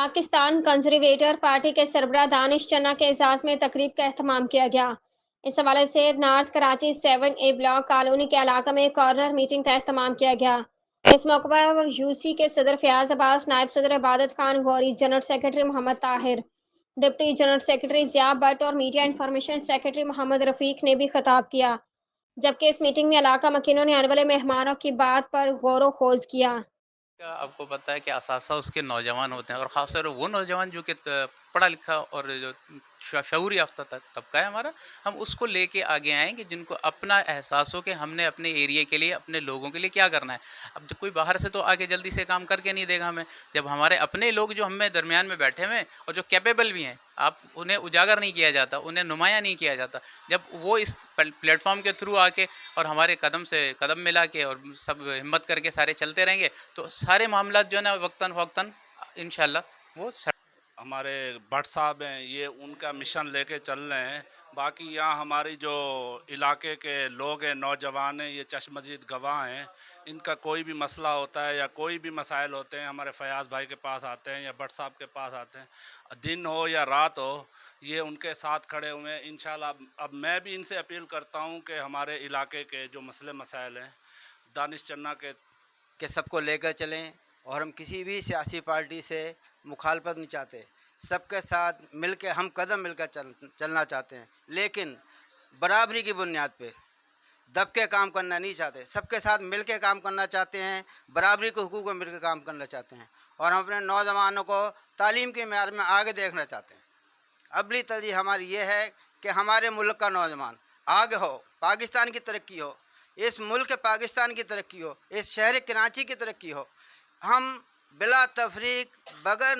Pakistan conservator party के सरबराह दानिश चन्ना के एजाज में तकरीब का एहतमाम किया गया। इस हवाले से north Karachi 7A block colony के इलाके में कॉर्नर मीटिंग का एहतमाम किया गया। इस मौके पर यूसी के सदर फयाज अब्बास, नायब सदर Ibadat Khan Gauri, general secretary Mohammad Tahir, deputy general secretary Zia Bhatt और media information secretary Mohammad Rafiq ने भी खिताब किया। जबकि इस मीटिंग में इलाका मकीनों ने आने वाले मेहमानों की बात पर गौर व खोज किया। का आपको पता है कि असासा उसके नौजवान होते हैं और ख़ास तौर वो नौजवान जो कि पढ़ा लिखा और जो शऊर याफ्ता तबका है हमारा, हम उसको लेके आगे आएँ कि जिनको अपना एहसास हो कि हमने अपने एरिया के लिए, अपने लोगों के लिए क्या करना है। अब जब कोई बाहर से तो आके जल्दी से काम करके नहीं देगा हमें। जब हमारे अपने लोग जो हम में दरमियान में बैठे हुए हैं और जो कैपेबल भी हैं, आप उन्हें उजागर नहीं किया जाता, उन्हें नुमायाँ नहीं किया जाता। जब वो इस प्लेटफ़ॉर्म के थ्रू आके और हमारे कदम से कदम मिला के और सब हिम्मत करके सारे चलते रहेंगे, तो सारे मामलात जो है ना वक्तन-फ़वक्तन इंशाअल्लाह वो हमारे भट्ट साहब हैं, ये उनका मिशन लेके चल रहे हैं। बाकी यहाँ हमारी जो इलाके के लोग हैं, नौजवान हैं, ये चश्मदीद गवाह हैं। इनका कोई भी मसला होता है या कोई भी मसाइल होते हैं, हमारे फयाज़ भाई के पास आते हैं या भट्ट साहब के पास आते हैं। दिन हो या रात हो, ये उनके साथ खड़े हुए हैं। इंशाल्लाह अब मैं भी इनसे अपील करता हूँ कि हमारे इलाके के जो मसले मसाइल हैं, दानिश चन्ना के सबको लेकर चलें, और हम किसी भी सियासी पार्टी से मुखालफत नहीं चाहते। सबके साथ मिलकर हम कदम मिलकर चलना चाहते हैं, लेकिन बराबरी की बुनियाद पे दब के काम करना नहीं चाहते। सबके साथ मिलकर काम करना चाहते हैं, बराबरी के हुकूक को मिलकर काम करना चाहते हैं, और हम अपने नौजवानों को तालीम के मेयार में आगे देखना चाहते हैं। अगली तरजीह हमारी ये है कि हमारे मुल्क का नौजवान आगे हो, पाकिस्तान की तरक्की हो, इस मुल्क पाकिस्तान की तरक्की हो, इस शहर कराची की तरक्की हो। हम बिला तफरीक बगैर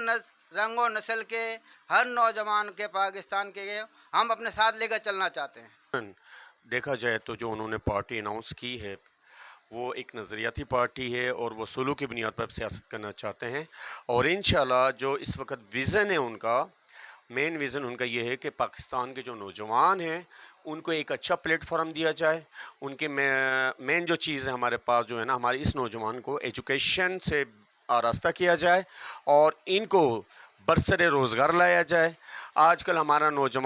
रंग व नस्ल के हर नौजवान के पाकिस्तान के हम अपने साथ लेकर चलना चाहते हैं। देखा जाए तो जो उन्होंने पार्टी अनाउंस की है वो एक नज़रियाती पार्टी है और वो सुलूक की बुनियाद पर सियासत करना चाहते हैं। और इंशाल्लाह जो इस वक्त विज़न है उनका, मेन विज़न उनका ये है कि पाकिस्तान के जो नौजवान हैं उनको एक अच्छा प्लेटफॉर्म दिया जाए। उनके मेन जो चीज़ है हमारे पास जो है ना, हमारे इस नौजवान को एजुकेशन से आरास्ता किया जाए और इनको बरसरे रोज़गार लाया जाए। आजकल हमारा नौजवान